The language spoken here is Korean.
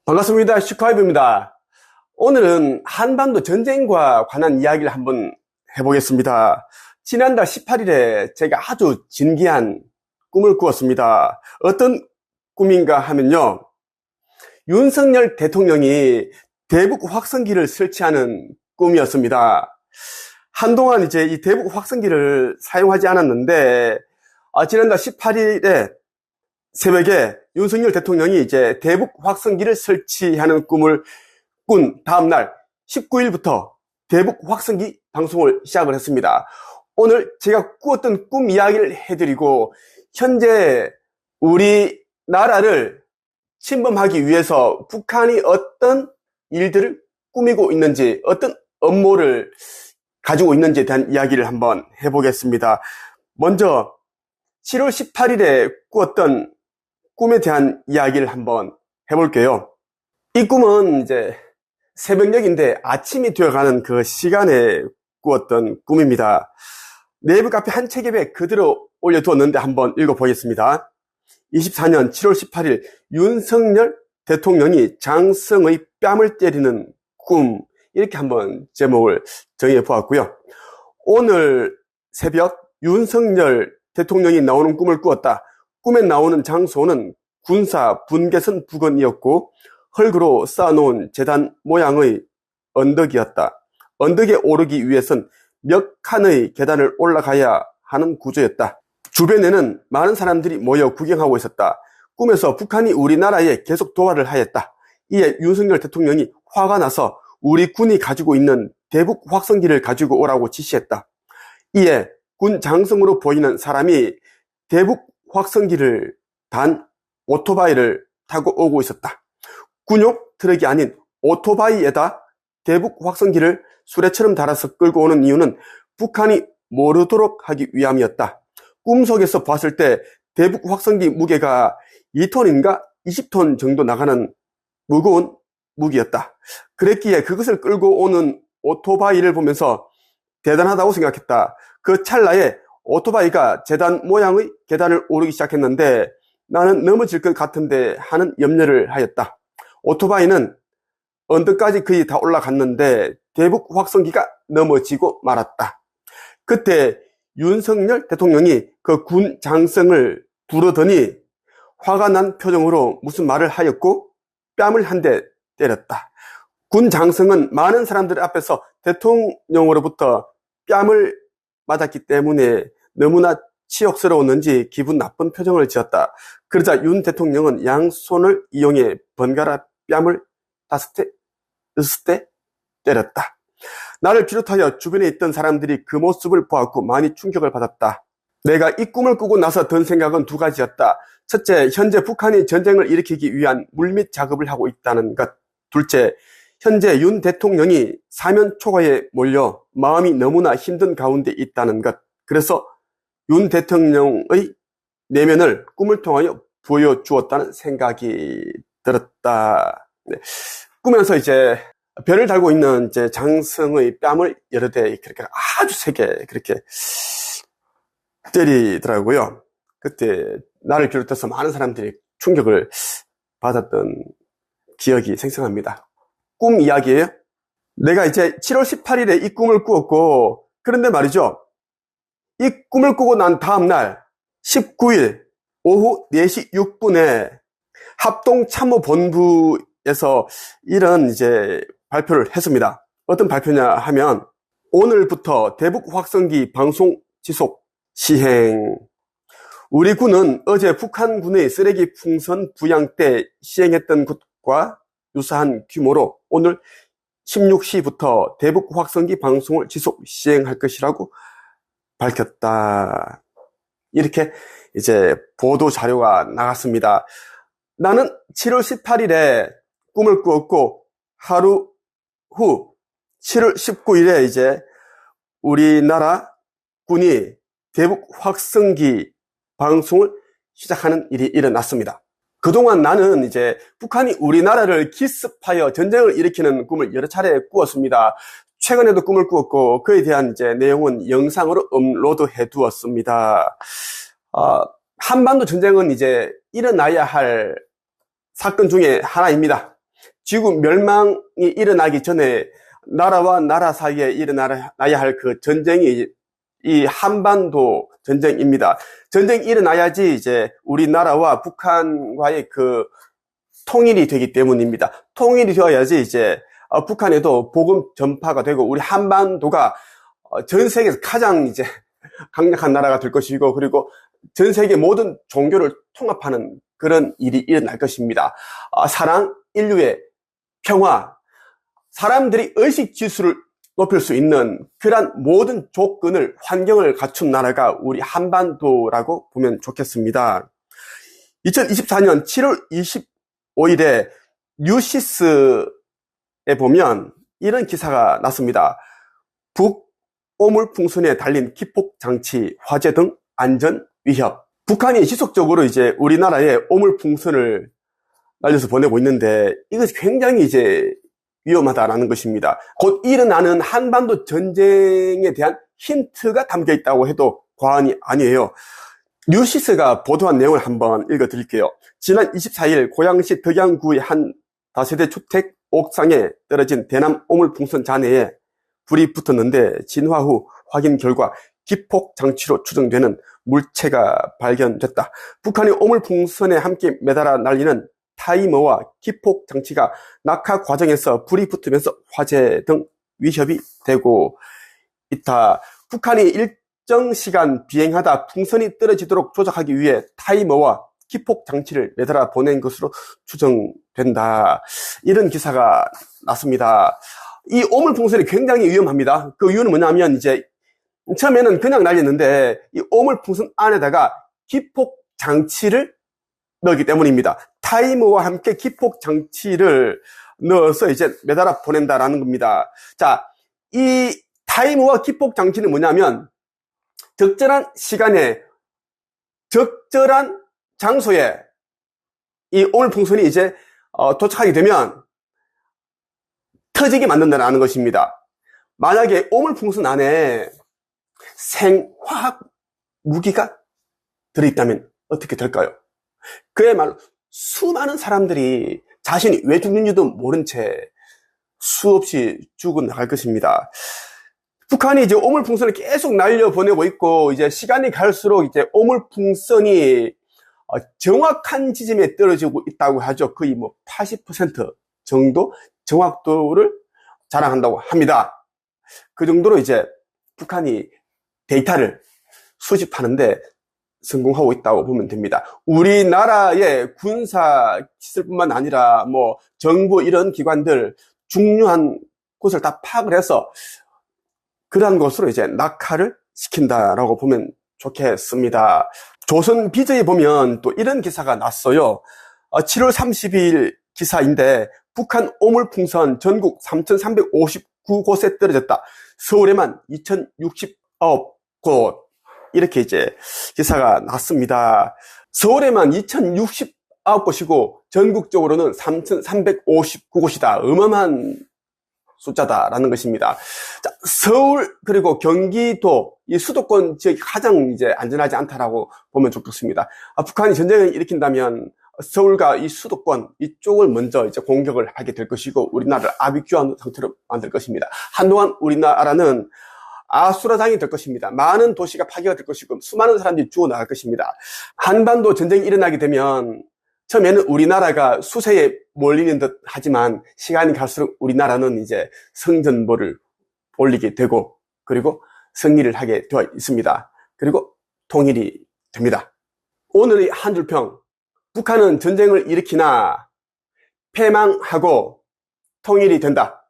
반갑습니다. 슈카이브입니다. 오늘은 한반도 전쟁과 관한 이야기를 한번 해보겠습니다. 지난달 18일에 제가 아주 진기한 꿈을 꾸었습니다. 어떤 꿈인가 하면요. 윤석열 대통령이 대북 확성기를 설치하는 꿈이었습니다. 한동안 이제 이 대북 확성기를 사용하지 않았는데, 지난달 18일에 새벽에 윤석열 대통령이 이제 대북 확성기를 설치하는 꿈을 꾼 다음날 19일부터 대북 확성기 방송을 시작을 했습니다. 오늘 제가 꾸었던 꿈 이야기를 해드리고, 현재 우리나라를 침범하기 위해서 북한이 어떤 일들을 꾸미고 있는지, 어떤 음모를 가지고 있는지에 대한 이야기를 한번 해보겠습니다. 먼저 7월 18일에 꾸었던 꿈에 대한 이야기를 한번 해볼게요. 이 꿈은 이제 새벽녘인데 아침이 되어가는 그 시간에 꾸었던 꿈입니다. 네이버 카페 한 책에 그대로 올려두었는데 한번 읽어보겠습니다. 24년 7월 18일 윤석열 대통령이 장성의 뺨을 때리는 꿈, 이렇게 한번 제목을 정해 보았고요. 오늘 새벽 윤석열 대통령이 나오는 꿈을 꾸었다. 꿈에 나오는 장소는 군사 분계선 부근이었고 흙으로 쌓아놓은 재단 모양의 언덕이었다. 언덕에 오르기 위해선 몇 칸의 계단을 올라가야 하는 구조였다. 주변에는 많은 사람들이 모여 구경하고 있었다. 꿈에서 북한이 우리나라에 계속 도발을 하였다. 이에 윤석열 대통령이 화가 나서 우리 군이 가지고 있는 대북 확성기를 가지고 오라고 지시했다. 이에 군 장성으로 보이는 사람이 대북 확성기를 단 오토바이를 타고 오고 있었다. 군용 트럭이 아닌 오토바이에다 대북 확성기를 수레처럼 달아서 끌고 오는 이유는 북한이 모르도록 하기 위함이었다. 꿈속에서 봤을 때 대북 확성기 무게가 2톤인가 20톤 정도 나가는 무거운 무기였다. 그랬기에 그것을 끌고 오는 오토바이를 보면서 대단하다고 생각했다. 그 찰나에 오토바이가 재단 모양의 계단을 오르기 시작했는데 나는 넘어질 것 같은데 하는 염려를 하였다. 오토바이는 언덕까지 거의 다 올라갔는데 대북 확성기가 넘어지고 말았다. 그때 윤석열 대통령이 그 군 장성을 부르더니 화가 난 표정으로 무슨 말을 하였고 뺨을 한 대 때렸다. 군 장성은 많은 사람들 앞에서 대통령으로부터 뺨을 맞았기 때문에 너무나 치욕스러웠는지 기분 나쁜 표정을 지었다. 그러자 윤 대통령은 양손을 이용해 번갈아 뺨을 5대, 6대 때렸다. 나를 비롯하여 주변에 있던 사람들이 그 모습을 보았고 많이 충격을 받았다. 내가 이 꿈을 꾸고 나서 든 생각은 두 가지였다. 첫째, 현재 북한이 전쟁을 일으키기 위한 물밑 작업을 하고 있다는 것. 둘째, 현재 윤 대통령이 사면 초과에 몰려 마음이 너무나 힘든 가운데 있다는 것. 그래서 윤 대통령의 내면을 꿈을 통하여 보여주었다는 생각이 들었다. 네. 꾸면서 이제 별을 달고 있는 이제 장성의 뺨을 여러 대 그렇게 아주 세게 그렇게 때리더라고요. 그때 나를 비롯해서 많은 사람들이 충격을 받았던 기억이 생생합니다. 꿈 이야기예요. 내가 이제 7월 18일에 이 꿈을 꾸었고, 그런데 말이죠. 이 꿈을 꾸고 난 다음날 19일 오후 4시 6분에 합동참모본부에서 이런 이제 발표를 했습니다. 어떤 발표냐 하면 오늘부터 대북 확성기 방송 지속 시행. 우리 군은 어제 북한군의 쓰레기 풍선 부양 때 시행했던 것과 유사한 규모로 오늘 16시부터 대북 확성기 방송을 지속 시행할 것이라고 밝혔다. 이렇게 이제 보도 자료가 나갔습니다. 나는 7월 18일에 꿈을 꾸었고 하루 후 7월 19일에 이제 우리나라 군이 대북 확성기 방송을 시작하는 일이 일어났습니다. 그동안 나는 이제 북한이 우리나라를 기습하여 전쟁을 일으키는 꿈을 여러 차례 꾸었습니다. 최근에도 꿈을 꾸었고 그에 대한 이제 내용은 영상으로 업로드해 두었습니다. 한반도 전쟁은 이제 일어나야 할 사건 중에 하나입니다. 지구 멸망이 일어나기 전에 나라와 나라 사이에 일어나야 할 그 전쟁이 이 한반도 전쟁입니다. 전쟁이 일어나야지 이제 우리나라와 북한과의 그 통일이 되기 때문입니다. 통일이 되어야지 이제 북한에도 복음 전파가 되고 우리 한반도가 전 세계에서 가장 이제 강력한 나라가 될 것이고, 그리고 전 세계 모든 종교를 통합하는 그런 일이 일어날 것입니다. 사랑, 인류의 평화, 사람들이 의식 지수를 높일 수 있는 그러한 모든 조건을, 환경을 갖춘 나라가 우리 한반도라고 보면 좋겠습니다. 2024년 7월 25일에 뉴시스에 보면 이런 기사가 났습니다. 북오물풍선에 달린 기폭장치, 화재 등 안전 위협. 북한이 지속적으로 이제 우리나라에 오물풍선을 날려서 보내고 있는데 이것이 굉장히 이제 위험하다라는 것입니다. 곧 일어나는 한반도 전쟁에 대한 힌트가 담겨 있다고 해도 과언이 아니에요. 뉴시스가 보도한 내용을 한번 읽어드릴게요. 지난 24일 고양시 덕양구의 한 다세대 주택 옥상에 떨어진 대남 오물풍선 잔해에 불이 붙었는데 진화 후 확인 결과 기폭장치로 추정되는 물체가 발견됐다. 북한의 오물풍선에 함께 매달아 날리는 타이머와 기폭장치가 낙하 과정에서 불이 붙으면서 화재 등 위협이 되고 있다. 북한이 일정 시간 비행하다 풍선이 떨어지도록 조작하기 위해 타이머와 기폭장치를 매달아 보낸 것으로 추정된다. 이런 기사가 났습니다. 이 오물풍선이 굉장히 위험합니다. 그 이유는 뭐냐면 이제 처음에는 그냥 날렸는데 이 오물풍선 안에다가 기폭장치를 넣기 때문입니다. 타이머와 함께 기폭장치를 넣어서 이제 매달아 보낸다라는 겁니다. 자, 이 타이머와 기폭장치는 뭐냐면 적절한 시간에 적절한 장소에 이 오물풍선이 이제 도착하게 되면 터지게 만든다는 것입니다. 만약에 오물풍선 안에 생화학 무기가 들어있다면 어떻게 될까요? 그야말로 수많은 사람들이 자신이 왜 죽는지도 모른 채 수없이 죽어나갈 것입니다. 북한이 이제 오물풍선을 계속 날려보내고 있고, 이제 시간이 갈수록 이제 오물풍선이 정확한 지점에 떨어지고 있다고 하죠. 거의 뭐 80% 정도 정확도를 자랑한다고 합니다. 그 정도로 이제 북한이 데이터를 수집하는데 성공하고 있다고 보면 됩니다. 우리나라의 군사 시설뿐만 아니라 뭐 정부 이런 기관들 중요한 곳을 다 파악을 해서 그러한 것으로 이제 낙하를 시킨다라고 보면 좋겠습니다. 조선 비저에 보면 또 이런 기사가 났어요. 7월 30일 기사인데 북한 오물풍선 전국 3,359곳에 떨어졌다. 서울에만 2,069곳. 이렇게 이제 기사가 났습니다. 서울에만 2,069곳이고 전국적으로는 3,359곳이다. 어마어마한 숫자다라는 것입니다. 자, 서울 그리고 경기도 이 수도권 지역이 가장 이제 안전하지 않다라고 보면 좋겠습니다. 북한이 전쟁을 일으킨다면 서울과 이 수도권 이쪽을 먼저 이제 공격을 하게 될 것이고 우리나라를 아비규환 상태로 만들 것입니다. 한동안 우리나라는 아수라장이 될 것입니다. 많은 도시가 파괴가 될 것이고 수많은 사람들이 죽어나갈 것입니다. 한반도 전쟁이 일어나게 되면 처음에는 우리나라가 수세에 몰리는 듯 하지만 시간이 갈수록 우리나라는 이제 성전보를 올리게 되고 그리고 승리를 하게 되어 있습니다. 그리고 통일이 됩니다. 오늘의 한 줄평. 북한은 전쟁을 일으키나 패망하고 통일이 된다.